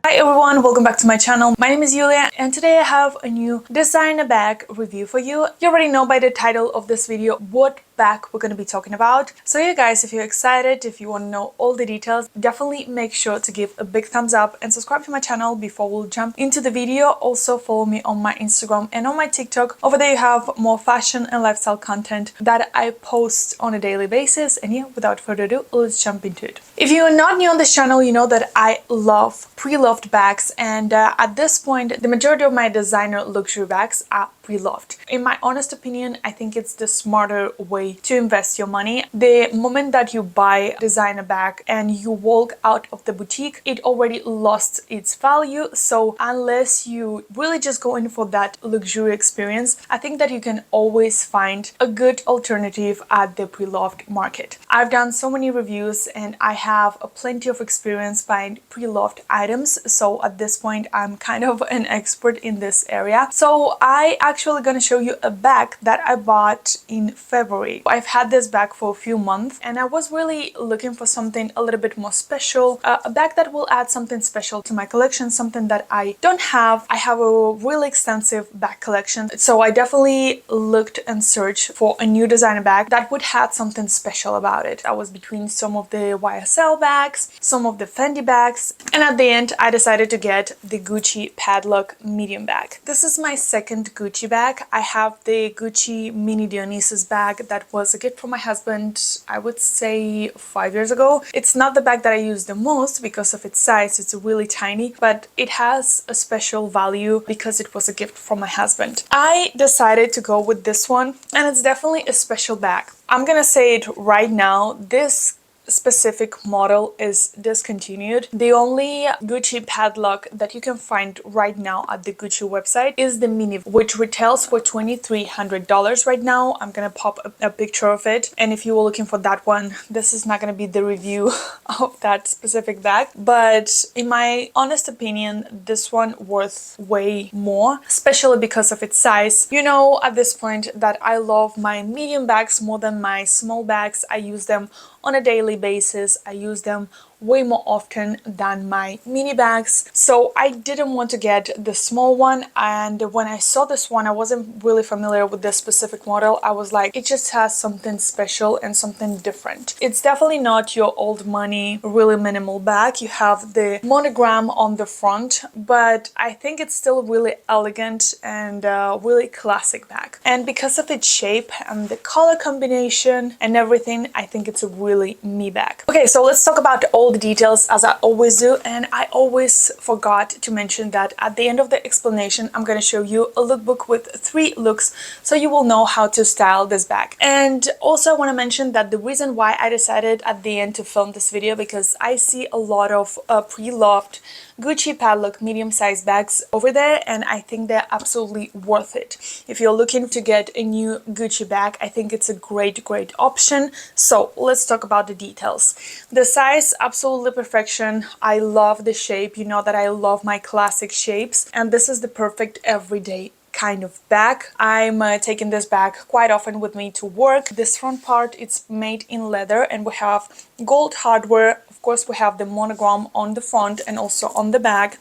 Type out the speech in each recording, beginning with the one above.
Hi everyone, welcome back to my channel. My name is Yulia and today I have a new designer bag review for you. You already know by the title of this video what bag we're going to be talking about. So yeah guys, if you're excited, if you want to know all the details, definitely make sure to give a big thumbs up and subscribe to my channel before we'll jump into the video. Also follow me on my Instagram and on my TikTok. Over there you have more fashion and lifestyle content that I post on a daily basis. And yeah, without further ado, let's jump into it. If you are not new on this channel, you know that I love pre-loved bags, and at this point the majority of my designer luxury bags are pre-loved. In my honest opinion, I think it's the smarter way to invest your money. The moment that you buy a designer bag and you walk out of the boutique, it already lost its value. So unless you really just go in for that luxury experience, I think that you can always find a good alternative at the pre-loved market. I've done so many reviews and I have plenty of experience buying pre-loved items, so at this point I'm kind of an expert in this area. So I actually gonna show you a bag that I bought in February. I've had this bag for a few months and I was really looking for something a little bit more special, a bag that will add something special to my collection, something that I don't have. I have a really extensive bag collection, so I definitely looked and searched for a new designer bag that would have something special about it. I was between some of the YSL bags, some of the Fendi bags, and at the end I decided to get the Gucci Padlock medium bag. This is my second Gucci bag. I have the Gucci Mini Dionysus bag that was a gift from my husband, I would say 5 years ago. It's not the bag that I use the most because of its size, it's really tiny, but it has a special value because it was a gift from my husband. I decided to go with this one and it's definitely a special bag. I'm gonna say it right now, this specific model is discontinued. The only Gucci padlock that you can find right now at the Gucci website is the mini, which retails for $2,300 right now. I'm gonna pop a picture of it, and if you were looking for that one, this is not gonna be the review of that specific bag, but in my honest opinion, this one worth way more, especially because of its size. You know at this point that I love my medium bags more than my small bags. I use them on a daily basis. I use them way more often than my mini bags, so I didn't want to get the small one. And when I saw this one, I wasn't really familiar with this specific model. I was like, it just has something special and something different. It's definitely not your old money really minimal bag. You have the monogram on the front, but I think it's still really elegant and really classic bag, and because of its shape and the color combination and everything, I think it's a really me bag. Okay, so let's talk about all the details as I always do, and I always forgot to mention that at the end of the explanation I'm going to show you a lookbook with 3 looks so you will know how to style this bag. And also I want to mention that the reason why I decided at the end to film this video, because I see a lot of pre-loved Gucci padlock medium-sized bags over there, and I think they're absolutely worth it. If you're looking to get a new Gucci bag, I think it's a great option. So let's talk about the details. The size, absolutely perfection. I love the shape. You know that I love my classic shapes, and this is the perfect everyday kind of bag. I'm taking this bag quite often with me to work. This front part, it's made in leather and we have gold hardware. Of course, we have the monogram on the front and also on the back.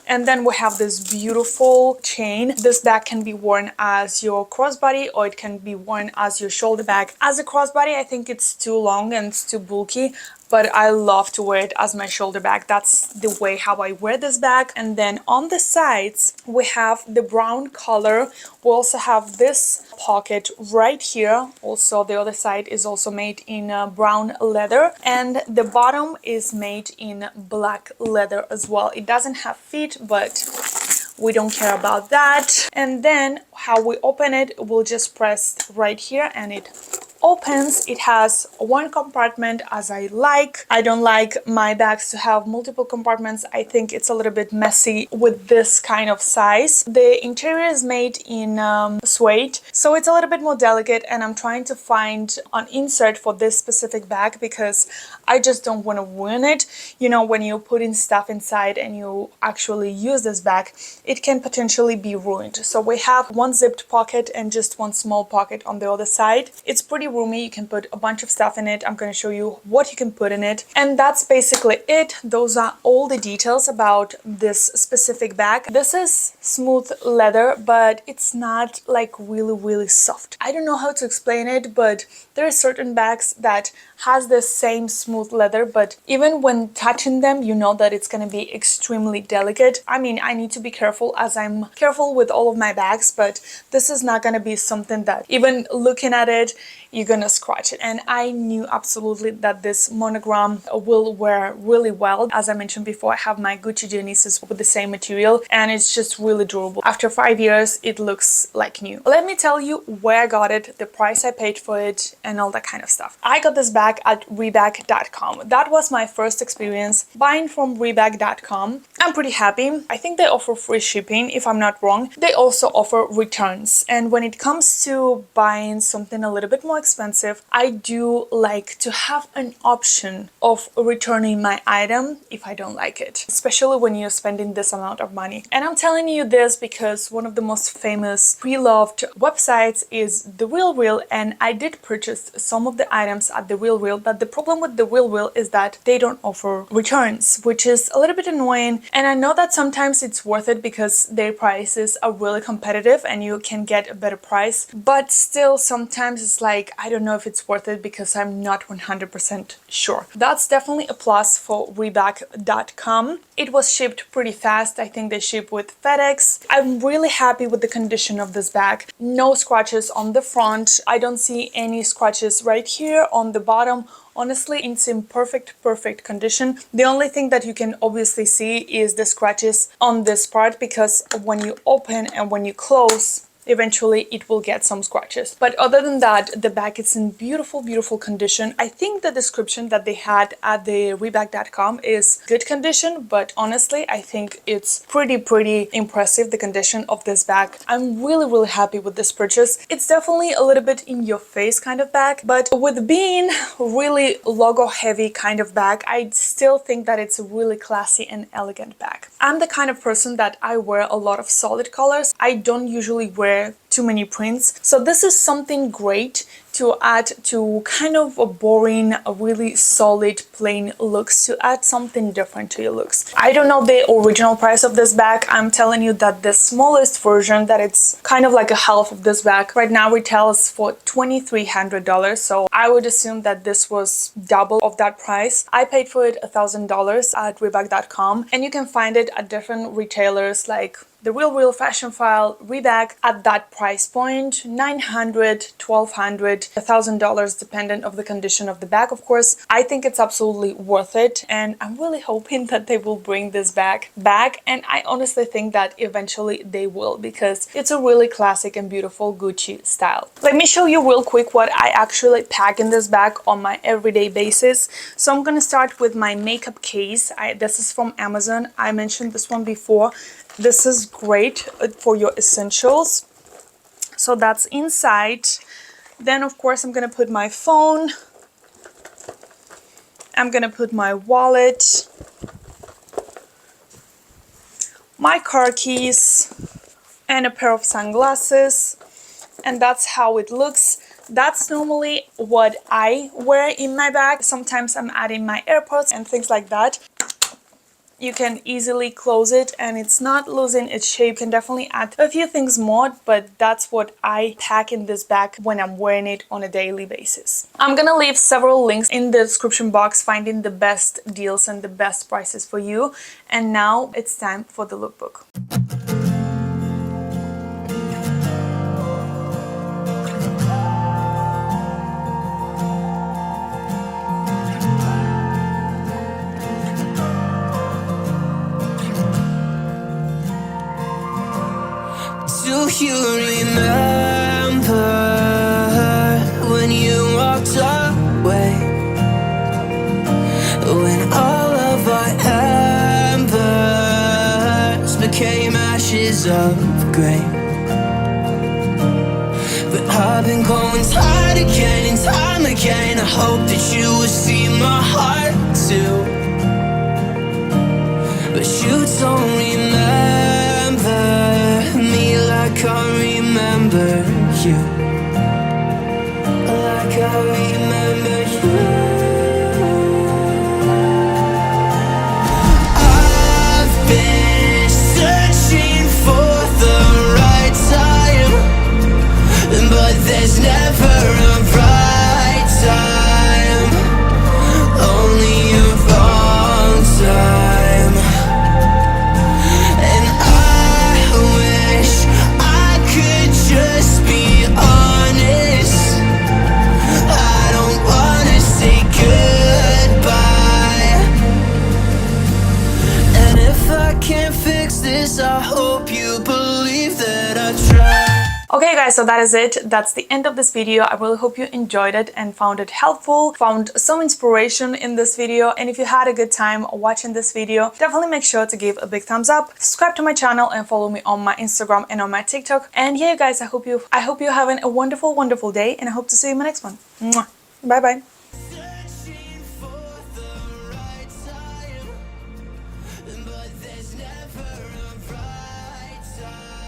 And then we have this beautiful chain. This bag can be worn as your crossbody or it can be worn as your shoulder bag. As a crossbody, I think it's too long and it's too bulky, but I love to wear it as my shoulder bag. That's the way how I wear this bag. And then on the sides, we have the brown color. We also have this pocket right here. Also, the other side is also made in brown leather. And the bottom is made in black leather as well. It doesn't have feet, but we don't care about that. And then how we open it, we'll just press right here and it opens. It has one compartment as I like. I don't like my bags to have multiple compartments. I think it's a little bit messy with this kind of size. The interior is made in suede, so it's a little bit more delicate, and I'm trying to find an insert for this specific bag because I just don't want to ruin it. You know, when you're putting stuff inside and you actually use this bag, it can potentially be ruined. So we have one zipped pocket and just one small pocket on the other side. It's pretty roomy. You can put a bunch of stuff in it. I'm going to show you what you can put in it. And that's basically it. Those are all the details about this specific bag. This is smooth leather, but it's not like really soft. I don't know how to explain it, but there are certain bags that has the same smooth leather, but even when touching them, you know that it's going to be extremely delicate. I mean, I need to be careful, as I'm careful with all of my bags, but this is not going to be something that even looking at it, you're gonna scratch it. And I knew absolutely that this monogram will wear really well. As I mentioned before, I have my Gucci Dionysus with the same material, and it's just really durable. After 5 years, it looks like new. Let me tell you where I got it, the price I paid for it, and all that kind of stuff. I got this bag at Reebok.com. That was my first experience buying from Reebok.com. I'm pretty happy. I think they offer free shipping, if I'm not wrong. They also offer returns. And when it comes to buying something a little bit more expensive, I do like to have an option of returning my item if I don't like it, especially when you're spending this amount of money. And I'm telling you this because one of the most famous pre-loved websites is The Real Real, and I did purchase some of the items at The Real Real, but the problem with The Real Real is that they don't offer returns, which is a little bit annoying. And I know that sometimes it's worth it because their prices are really competitive and you can get a better price, but still sometimes it's like, I don't know if it's worth it because I'm not 100% sure. That's definitely a plus for Reebok.com. It was shipped pretty fast. I think they ship with FedEx. I'm really happy with the condition of this bag. No scratches on the front. I don't see any scratches right here on the bottom. Honestly, it's in perfect condition. The only thing that you can obviously see is the scratches on this part, because when you open and when you close, eventually it will get some scratches. But other than that, the bag is in beautiful condition. I think the description that they had at the Reebok.com is good condition, but honestly, I think it's pretty impressive, the condition of this bag. I'm really happy with this purchase. It's definitely a little bit in your face kind of bag, but with being really logo heavy kind of bag, I still think that it's a really classy and elegant bag. I'm the kind of person that I wear a lot of solid colors. I don't usually wear too many prints, so this is something great to add to kind of a boring, a really solid plain looks, to add something different to your looks. I don't know the original price of this bag. I'm telling you that the smallest version, that it's kind of like a half of this bag, right now retails for $2,300, so I would assume that this was double of that price. I paid for it $1,000 at Reebok.com, and you can find it at different retailers like The Real Real, Fashion File, Reebok at that price point, $900, $1,200, $1,000 dependent of the condition of the bag, of course. I think it's absolutely worth it, and I'm really hoping that they will bring this bag back, and I honestly think that eventually they will, because it's a really classic and beautiful Gucci style. Let me show you real quick what I actually pack in this bag on my everyday basis. So I'm gonna start with my makeup case. This is from Amazon. I mentioned this one before. This is great for your essentials. So that's inside. Then of course I'm gonna put my phone. I'm gonna put my wallet, my car keys, and a pair of sunglasses. And that's how it looks. That's normally what I wear in my bag. Sometimes I'm adding my AirPods and things like that. You can easily close it and it's not losing its shape. You can definitely add a few things more, but that's what I pack in this bag when I'm wearing it on a daily basis. I'm gonna leave several links in the description box, finding the best deals and the best prices for you. And now it's time for the lookbook. Do you remember when you walked away? When all of our embers became ashes of grey. But I've been going time again and time again. I hope that you will see my heart too. But you don't remember me like I remember you, like I remember you. I've been searching for the right time, but there's never a right time, only a wrong time. And I wish I could just be honest. I don't wanna say goodbye. And if I can't fix this, I hope you believe that I tried. Okay guys, so that is it. That's the end of this video. I really hope you enjoyed it and found it helpful, found some inspiration in this video. And if you had a good time watching this video, definitely make sure to give a big thumbs up, subscribe to my channel, and follow me on my Instagram and on my TikTok. And yeah, guys, I hope you're having a wonderful, wonderful day, and I hope to see you in my next one. Mwah. Bye bye. Searching for the right time, but there's never a right time.